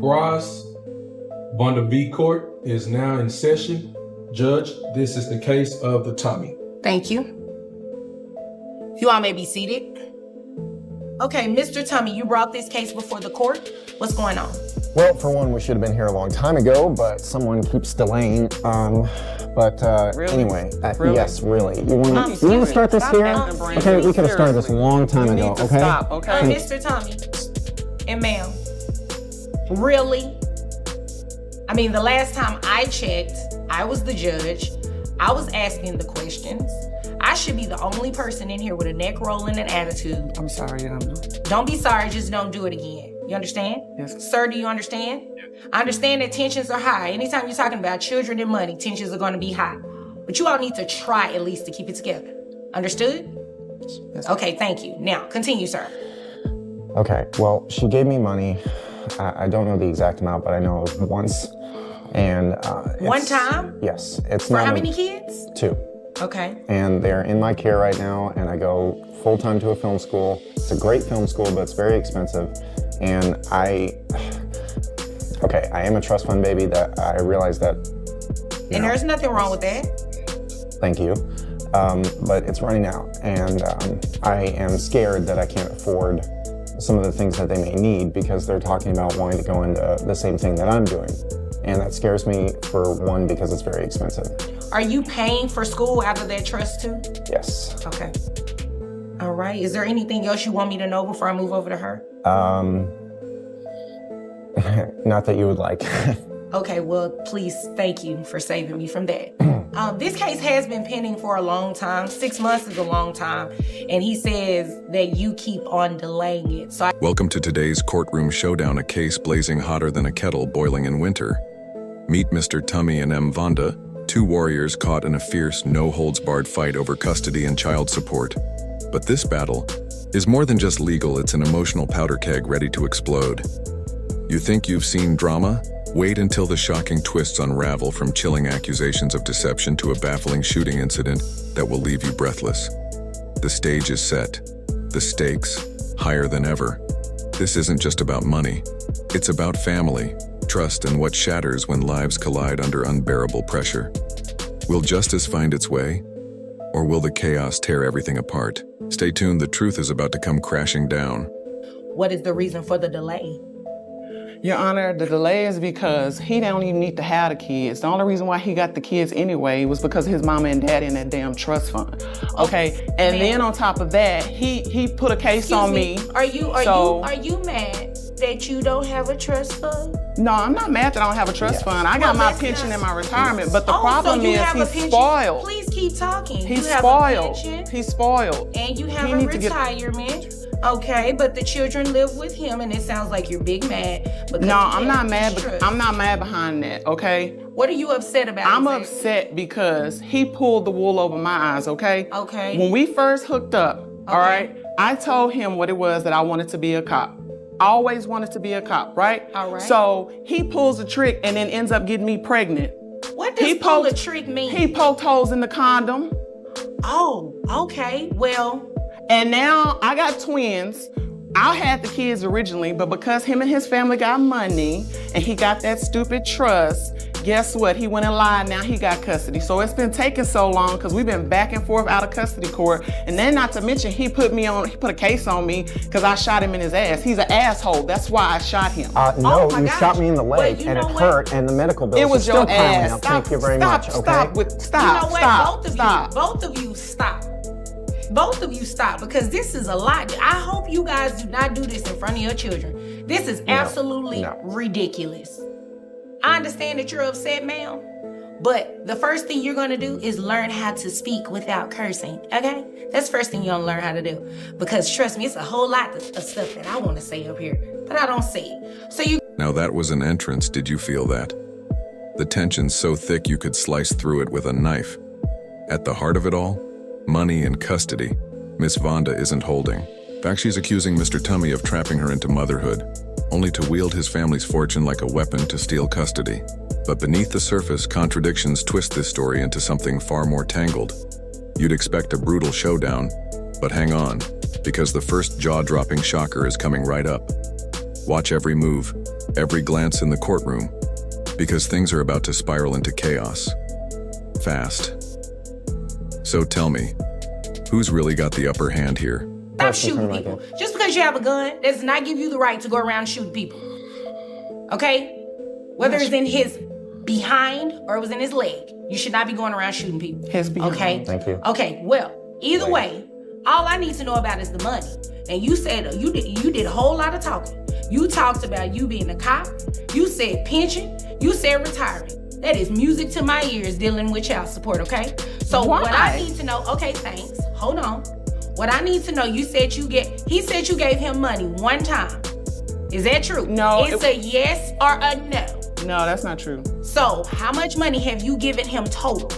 Ross, Vonda B Court is now in session. Judge, this is the case of the Tommy. Thank you. You all may be seated. Okay, Mr. Tommy, you brought this case before the court. What's going on? Well, for one, we should have been here a long time ago, but someone keeps delaying. Really? Anyway, Really? Yes, really. You want to start this here? Okay, we could have started this a long time You ago. need to Okay. stop, okay? Mr. Tommy and ma'am, really? I mean, the last time I checked, I was the judge. I was asking the questions. I should be the only person in here with a neck roll and an attitude. I'm sorry, Don't be sorry, just don't do it again. You understand? Yes. Sir, do you understand? I understand that tensions are high. Anytime you're talking about children and money, tensions are going to be high. But you all need to try at least to keep it together. Understood? Yes. Okay, thank you. Now, continue, sir. Okay, well, she gave me money. I don't know the exact amount, but I know it was once. And One time? Yes. It's For not how many kids? 2. Okay. And they're in my care right now, and I go full-time to a film school. It's a great film school, but it's very expensive. And I am a trust fund baby. That I realize that. And there's nothing wrong with that. Thank you. But it's running out, and I am scared that I can't afford some of the things that they may need because they're talking about wanting to go into the same thing that I'm doing. And that scares me, for one, because it's very expensive. Are you paying for school out of that trust too? Yes. Okay. All right. Is there anything else you want me to know before I move over to her? Not that you would like. Okay, well, please, thank you for saving me from that. This case has been pending for a long time. 6 months is a long time. And he says that you keep on delaying it. So Welcome to today's courtroom showdown, a case blazing hotter than a kettle boiling in winter. Meet Mr. Tummy and M. Vonda, 2 warriors caught in a fierce, no-holds-barred fight over custody and child support. But this battle is more than just legal, it's an emotional powder keg ready to explode. You think you've seen drama? Wait until the shocking twists unravel, from chilling accusations of deception to a baffling shooting incident that will leave you breathless. The stage is set. The stakes, higher than ever. This isn't just about money. It's about family, trust, and what shatters when lives collide under unbearable pressure. Will justice find its way? Or will the chaos tear everything apart? Stay tuned, the truth is about to come crashing down. what is the reason for the delay? Your Honor, the delay is because he don't even need to have the kids. The only reason why he got the kids anyway was because of his mama and daddy in that damn trust fund. Okay, and then on top of that, he put a case on me. Are you mad that you don't have a trust fund? No, I'm not mad that I don't have a trust fund. I got my pension and my retirement, but the problem is he's spoiled. Please keep talking. He's spoiled. He's spoiled. And you have a retirement. Okay, but the children live with him, and it sounds like you're big mad. No, I'm not mad. I'm not mad behind that. Okay. What are you upset about? I'm upset because he pulled the wool over my eyes. Okay. Okay. When we first hooked up, all right, I told him what it was that I wanted to be a cop. I always wanted to be a cop, right? All right. So he pulls a trick and then ends up getting me pregnant. What does pull a trick mean? He poked holes in the condom. Oh, okay. Well. And now I got twins. I had the kids originally, but because him and his family got money and he got that stupid trust, guess what? He went and lied. Now he got custody. So it's been taking so long because we've been back and forth out of custody court. And then not to mention, he put a case on me because I shot him in his ass. He's an asshole. That's why I shot him. No, you shot me in the leg and it hurt, and the medical bills it was are your still piling ass. up. Thank you very much. Okay. Stop. You know what? Both of you stop. Both of you stop, because this is a lot. I hope you guys do not do this in front of your children. This is absolutely ridiculous. I understand that you're upset, ma'am, but the first thing you're gonna do is learn how to speak without cursing, okay? That's the first thing you're gonna learn how to do. Because trust me, it's a whole lot of stuff that I wanna say up here, but I don't say it. So you— Now that was an entrance, did you feel that? The tension's so thick you could slice through it with a knife. At the heart of it all, money and custody. Miss Vonda isn't holding. In fact, she's accusing Mr. Tummy of trapping her into motherhood, only to wield his family's fortune like a weapon to steal custody. But beneath the surface, contradictions twist this story into something far more tangled. You'd expect a brutal showdown, but hang on, because the first jaw-dropping shocker is coming right up. Watch every move, every glance in the courtroom, because things are about to spiral into chaos. Fast. So tell me, who's really got the upper hand here? Stop shooting people. Just because you have a gun does not give you the right to go around shooting people. Okay? Whether it's in his behind or it was in his leg, you should not be going around shooting people. His behind. Okay? Thank you. Okay, well, either way, all I need to know about is the money. And you said you did a whole lot of talking. You talked about you being a cop. You said pension. You said retirement. That is music to my ears dealing with child support, okay? So Why? what I need to know, okay, thanks. Hold on. What I need to know, he said you gave him money one time. Is that true? No. It's a yes or a no. No, that's not true. So how much money have you given him total?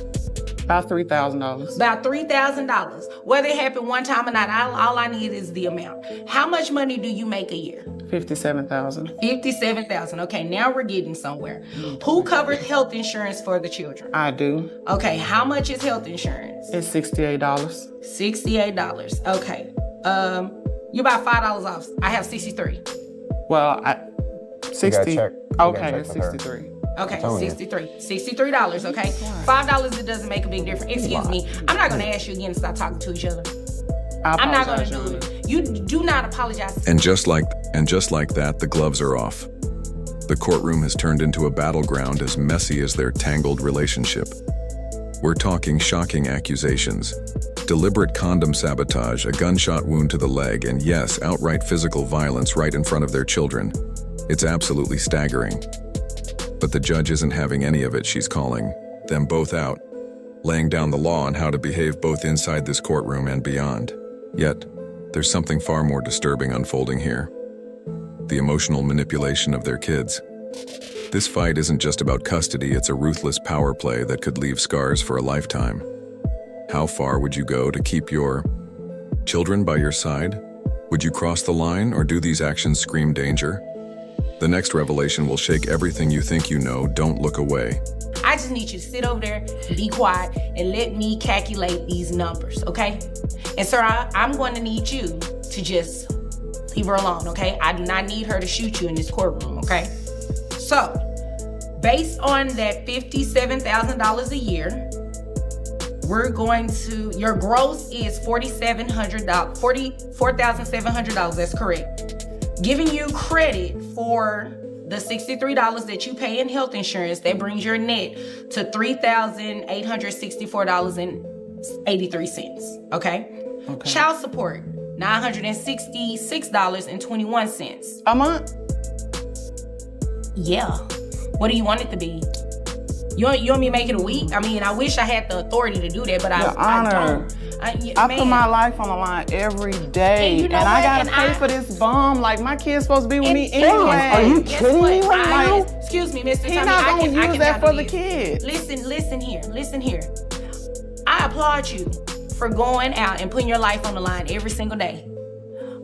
About $3,000. About $3,000. Whether it happened one time or not, all I need is the amount. How much money do you make a year? $57,000. $57,000. Okay, now we're getting somewhere. Who covered health insurance for the children? I do. Okay, how much is health insurance? It's $68. $68. Okay. You about $5 off. I have 63. Well, 60. check. Okay, check it's with her. 63. Okay, telling you. $63, okay? $5, it doesn't make a big difference. Excuse me. I'm not gonna ask you again to stop talking to each other. I'm not gonna do it. You do not apologize. And just like that, the gloves are off. The courtroom has turned into a battleground as messy as their tangled relationship. We're talking shocking accusations, deliberate condom sabotage, a gunshot wound to the leg, and yes, outright physical violence right in front of their children. It's absolutely staggering. But the judge isn't having any of it. She's calling them both out, laying down the law on how to behave both inside this courtroom and beyond. Yet, there's something far more disturbing unfolding here. The emotional manipulation of their kids. This fight isn't just about custody, it's a ruthless power play that could leave scars for a lifetime. How far would you go to keep your children by your side? Would you cross the line, or do these actions scream danger? The next revelation will shake everything you think you know. Don't look away. I just need you to sit over there, be quiet, and let me calculate these numbers, okay? And sir, I'm going to need you to just leave her alone, okay? I do not need her to shoot you in this courtroom, okay? So, based on that $57,000 a year, your gross is $4,700, that's correct. Giving you credit for the $63 that you pay in health insurance, that brings your net to $3,864.83, okay? Child support, $966.21. A month? Yeah. What do you want it to be? You want me to make it a week? I mean, I wish I had the authority to do that, but I don't. I put my life on the line every day, And you know and what? I gotta And pay for this bum. Like, my kid's supposed to be with me anyway. Are you kidding me right now? Excuse me, Mr. He's Tommy. not gonna use that for the kid. kid. Listen here. I applaud you for going out and putting your life on the line every single day.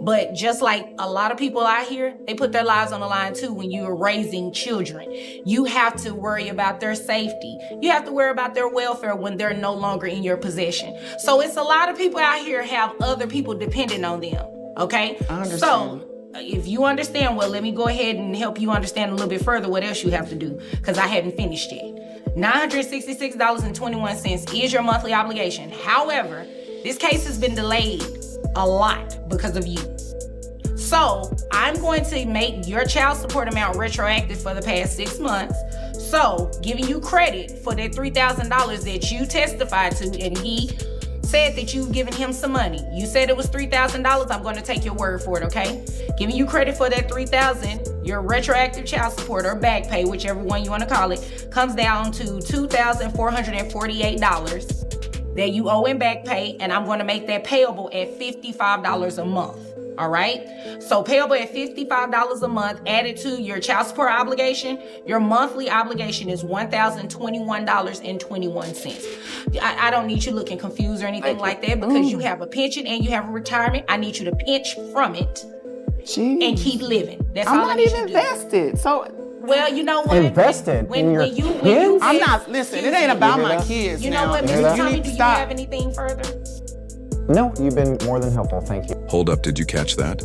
But just like a lot of people out here, they put their lives on the line too when you are raising children. You have to worry about their safety. You have to worry about their welfare when they're no longer in your possession. So it's a lot of people out here have other people depending on them, okay? I understand. So if you understand, well, let me go ahead and help you understand a little bit further what else you have to do, because I haven't finished yet. $966.21 is your monthly obligation. However, this case has been delayed a lot because of you. So I'm going to make your child support amount retroactive for the past 6 months. So giving you credit for that $3,000 that you testified to, and he said that you've given him some money. You said it was $3,000. I'm going to take your word for it, okay? Giving you credit for that $3,000, your retroactive child support or back pay, whichever one you want to call it, comes down to $2,448 that you owe in back pay, and I'm going to make that payable at $55 a month. All right? So payable at $55 a month, added to your child support obligation, your monthly obligation is $1,021.21. I don't need you looking confused or anything like that, because you have a pension and you have a retirement. I need you to pinch from it and keep living. That's all I need you to do. I'm not even invested. So, well, you know what? Invested in your kids? I'm not, listen, it ain't about my kids. You know what, Mr. Tommy, do you have anything further? No, you've been more than helpful. Thank you. Hold up, did you catch that?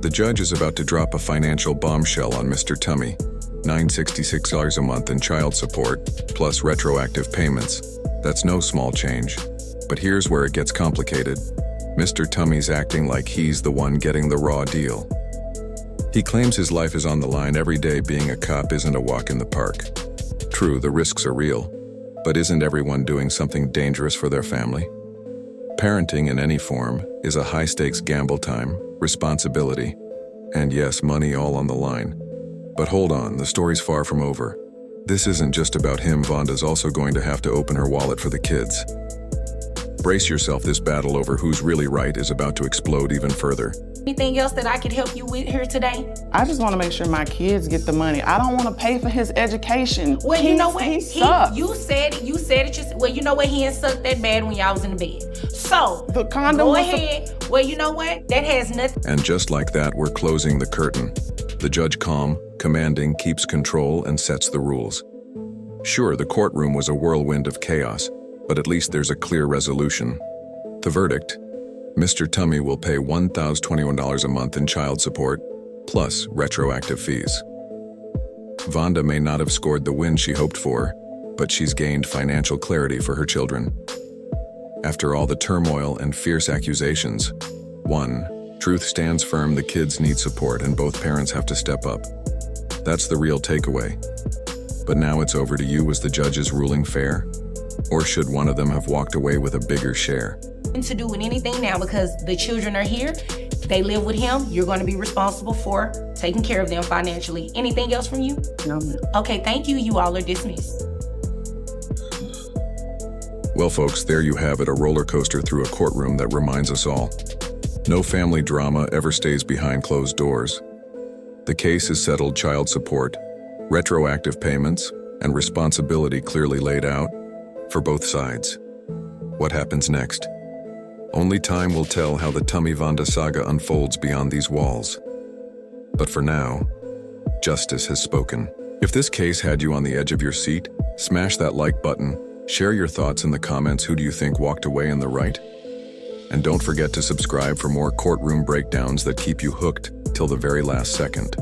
The judge is about to drop a financial bombshell on Mr. Tummy. $966 a month in child support, plus retroactive payments. That's no small change. But here's where it gets complicated. Mr. Tummy's acting like he's the one getting the raw deal. He claims his life is on the line every day. Being a cop isn't a walk in the park. True, the risks are real. But isn't everyone doing something dangerous for their family? Parenting in any form is a high-stakes gamble, time, responsibility, and yes, money all on the line. But hold on, the story's far from over. This isn't just about him. Vonda's also going to have to open her wallet for the kids. Brace yourself, this battle over who's really right is about to explode even further. Anything else that I could help you with here today? I just want to make sure my kids get the money. I don't want to pay for his education. Well, you know what? He sucks. You said it. Well, you know what? He ain't sucked that bad when y'all was in the bed. So, the condom go was ahead. Well, you know what? That has nothing. And just like that, we're closing the curtain. The judge, calm, commanding, keeps control and sets the rules. Sure, the courtroom was a whirlwind of chaos, but at least there's a clear resolution. The verdict: Mr. Tummy will pay $1,021 a month in child support, plus retroactive fees. Vonda may not have scored the win she hoped for, but she's gained financial clarity for her children. After all the turmoil and fierce accusations, 1. Truth stands firm. The kids need support and both parents have to step up. That's the real takeaway. But now it's over to you. Was the judge's ruling fair? Or should one of them have walked away with a bigger share? To do with anything now because the children are here. They live with him. You're going to be responsible for taking care of them financially. Anything else from you? No, ma'am. Okay, thank you. You all are dismissed. Well, folks, there you have it, a roller coaster through a courtroom that reminds us all. No family drama ever stays behind closed doors. The case is settled, child support, retroactive payments, and responsibility clearly laid out for both sides. What happens next? Only time will tell how the Tummy Vonda saga unfolds beyond these walls. But for now, justice has spoken. If this case had you on the edge of your seat, smash that like button, share your thoughts in the comments. Who do you think walked away in the right? And don't forget to subscribe for more courtroom breakdowns that keep you hooked till the very last second.